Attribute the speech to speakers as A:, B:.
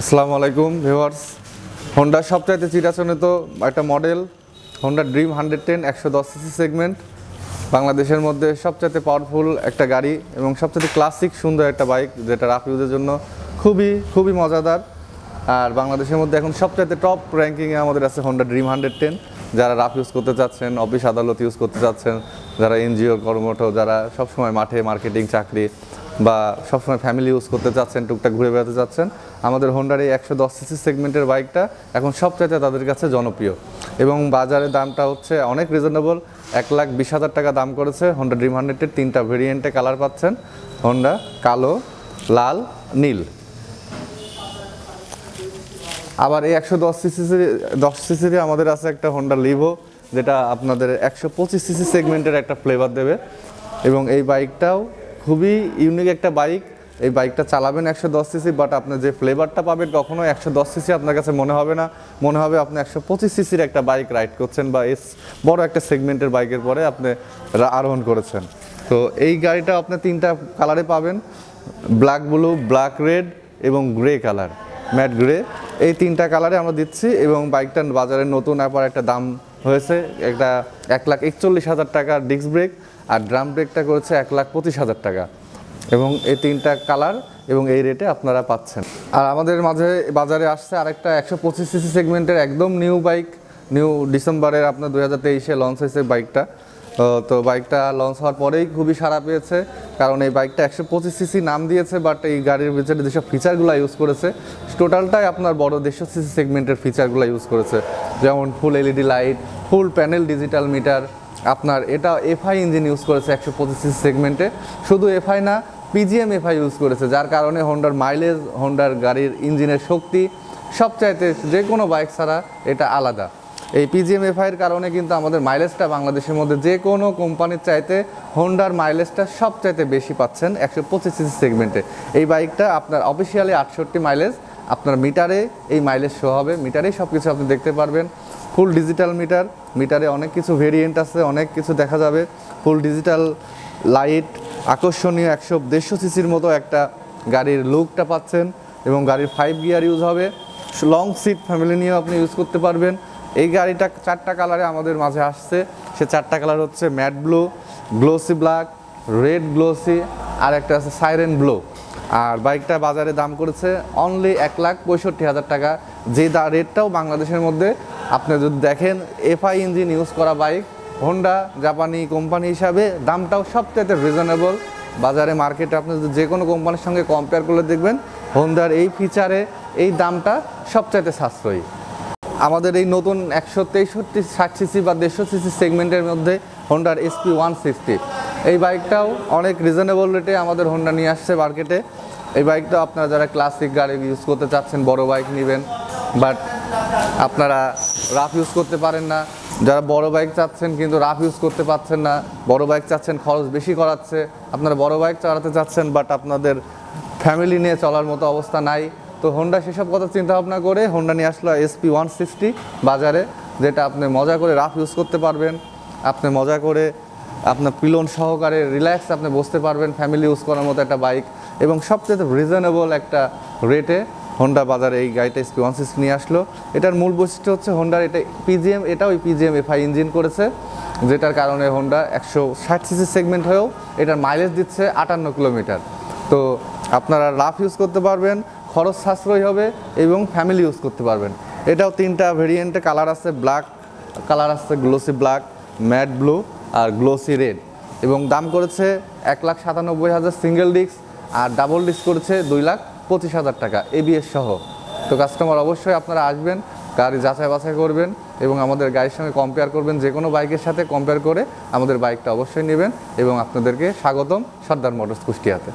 A: আসসালামু আলাইকুম ভিউয়ার্স। হোন্ডার সবচাইতে চিরাচরিত একটা model Honda dream 110 110 CC segment, বাংলাদেশের মধ্যে সবচাইতে পাওয়ারফুল একটা গাড়ি এবং সবচাইতে ক্লাসিক সুন্দর একটা বাইক, যেটা রাফ ইউজের জন্য খুবই মজাদার। আর বাংলাদেশের মধ্যে এখন সবচাইতে টপ র্যাঙ্কিংয়ে আমাদের আছে হোন্ডা ড্রিম 110। যারা রাফ ইউজ করতে চাচ্ছেন, অফিস আদালত ইউজ করতে চাচ্ছেন, যারা এনজিও কর্মঠ, যারা সবসময় মাঠে মার্কেটিং চাকরি বা সবসময় ফ্যামিলি ইউজ করতে চাচ্ছেন, টুকটাক ঘুরে বেড়াতে চাচ্ছেন, আমাদের হোন্ডার এই 110 সিসি সেগমেন্টের বাইকটা এখন সবচাইতে তাদের কাছে জনপ্রিয় এবং বাজারের দামটা হচ্ছে অনেক রিজনেবল। 1,20,000 টাকা দাম করেছে হোন্ডা ড্রিম 100-এর। 3টা ভেরিয়েন্টে কালার পাচ্ছেন, হোন্ডা কালো, লাল, নীল। আবার এই 110 সিসির আমাদের আছে একটা হোন্ডা লিভো, যেটা আপনাদের 125 সিসি সেগমেন্টের একটা ফ্লেভার দেবে এবং এই বাইকটাও খুবই ইউনিক একটা বাইক। এই বাইকটা চালাবেন 110 সিসি, বাট আপনি যে ফ্লেভারটা পাবেন কখনো 110 সিসি আপনার কাছে মনে হবে না, মনে হবে আপনি 125 সিসির একটা বাইক রাইড করছেন বা বড় একটা সেগমেন্টের বাইকের পরে আপনি আরোহণ করেছেন। তো এই গাড়িটা আপনি 3টা কালারে পাবেন, ব্ল্যাক ব্লু, ব্ল্যাক রেড এবং গ্রে কালার, ম্যাট গ্রে। এই 3টা কালারে আমরা দিচ্ছি এবং বাইকটার বাজারে নতুন আবার একটা দাম হয়েছে, একটা 1,41,000 টাকার ডিস্ক ব্রেক আর ড্রাম ব্রেকটা করেছে 1,25,000 টাকা এবং এই 3টা কালার এবং এই রেটে আপনারা পাচ্ছেন। আর আমাদের মাঝে বাজারে আসছে আরেকটা 125 সিসি সেগমেন্টের একদম নিউ বাইক, নিউ ডিসেম্বরের আপনার 2023-এ লঞ্চ হয়েছে বাইকটা। তো বাইকটা লঞ্চ হওয়ার পরেই খুবই সাড়া পেয়েছে, কারণ এই বাইকটা 125 সিসি নাম দিয়েছে, বাট এই গাড়ির ভিতরে যেসব ফিচারগুলো ইউজ করেছে টোটালটাই আপনার বড় 150 সিসি সেগমেন্টের ফিচারগুলো ইউজ করেছে, যেমন ফুল এলইডি লাইট, ফুল প্যানেল ডিজিটাল মিটার। আপনার এটা এফআই ইঞ্জিন ইউজ করেছে 125 সিসি সেগমেন্টে, শুধু এফআই না পিজিএম এফআই ইউজ করেছে, যার কারণে হোন্ডার মাইলেজ, হোন্ডার গাড়ির ইঞ্জিনের শক্তি সবচাইতে যে কোনো বাইক ছাড়া এটা আলাদা। এই পিজিএম এফআইয়ের কারণে কিন্তু আমাদের মাইলেজটা বাংলাদেশের মধ্যে যে কোনো কোম্পানির চাইতে হোন্ডার মাইলেজটা সবচাইতে বেশি পাচ্ছেন 125 সিসি সেগমেন্টে। এই বাইকটা আপনার অফিসিয়ালি 68 মাইলেজ, আপনার মিটারে এই মাইলেজ শো হবে, মিটারেই সব কিছু আপনি দেখতে পারবেন। ফুল ডিজিটাল মিটার, মিটারে অনেক কিছু ভেরিয়েন্ট আছে, অনেক কিছু দেখা যাবে। ফুল ডিজিটাল লাইট, আকর্ষণীয় 150 সিসির মতো একটা গাড়ির লুকটা পাচ্ছেন এবং গাড়ির 5 গিয়ার ইউজ হবে, লং সিট ফ্যামিলি নিয়েও আপনি ইউজ করতে পারবেন। এই গাড়িটা 4টা কালারে আমাদের মাঝে আসছে, সে 4টা কালার হচ্ছে matte blue, glossy black, red glossy আর একটা আছে সাইরেন ব্লু। আর বাইকটা বাজারে দাম করেছে অনলি 1,65,000 টাকা, যে রেটটাও বাংলাদেশের মধ্যে আপনি যদি দেখেন এফআই ইঞ্জিন ইউজ করা বাইক, হোন্ডা জাপানি কোম্পানি হিসাবে দামটাও সবচাইতে রিজনেবল। বাজারে মার্কেটে আপনি যদি যে কোনো কোম্পানির সঙ্গে কম্পেয়ার করলে দেখবেন হোন্ডার এই ফিচারে এই দামটা সবচাইতে সাশ্রয়ী। আমাদের এই নতুন 163-60 সিসি বা 150 সিসি সেগমেন্টের মধ্যে হোন্ডার এসপি 160, এই বাইকটাও অনেক রিজনেবল রেটে আমাদের হোন্ডা নিয়ে আসছে মার্কেটে। এই বাইকটা আপনারা যারা ক্লাসিক গাড়ি ইউজ করতে চাচ্ছেন, বড় বাইক নেবেন বাট আপনারা রাফ ইউজ করতে পারেন না, যারা বড় বাইক চাচ্ছেন কিন্তু রাফ ইউজ করতে পারছেন না, বড় বাইক চাচ্ছেন খরচ বেশি করাচ্ছে, আপনারা বড় বাইক চালাতে চাচ্ছেন বাট আপনাদের ফ্যামিলি নিয়ে চলার মতো অবস্থা নাই, তো হোন্ডা সেসব কথা চিন্তা ভাবনা করে হোন্ডা নিয়ে আসলো এসপি 160 বাজারে, যেটা আপনি মজা করে রাফ ইউজ করতে পারবেন, আপনি মজা করে আপনার পিলন সহকারে রিল্যাক্স আপনি বসতে পারবেন, ফ্যামিলি ইউজ করার মতো একটা বাইক এবং সবচেয়ে রিজনেবল একটা রেটে হোন্ডা বাজারে এই গাড়িটা এসপি 160 নিয়ে আসলো। এটার মূল বৈশিষ্ট্য হচ্ছে হোন্ডার এটা পিজিএম, এটাও পিজিএম এফআই ইঞ্জিন করেছে, যেটার কারণে হোন্ডা 160 সিসি সেগমেন্ট হয়েও এটার মাইলেজ দিচ্ছে 58 কিলোমিটার। তো আপনারা রাফ ইউজ করতে পারবেন, খরচ সাশ্রয়ী হবে এবং ফ্যামিলি ইউজ করতে পারবেন। এটাও 3টা ভেরিয়েন্টে কালার আছে, ব্ল্যাক কালার আছে, গ্লোসি ব্ল্যাক, ম্যাট ব্লু আর গ্লোসি রেড এবং দাম করেছে 1,97,000 সিঙ্গেল ডিস্ক আর ডাবল ডিস্ক করেছে 2,25,000 টাকা এবিএস সহ। তো কাস্টমার অবশ্যই আপনারা আসবেন, গাড়ি যাচাই বাছাই করবেন এবং আমাদের গাড়ির সঙ্গে কম্পেয়ার করবেন, যে কোনো বাইকের সাথে কম্পেয়ার করে আমাদের বাইকটা অবশ্যই নেবেন এবং আপনাদেরকে স্বাগতম সর্দার মোটরস কুষ্টিয়াতে।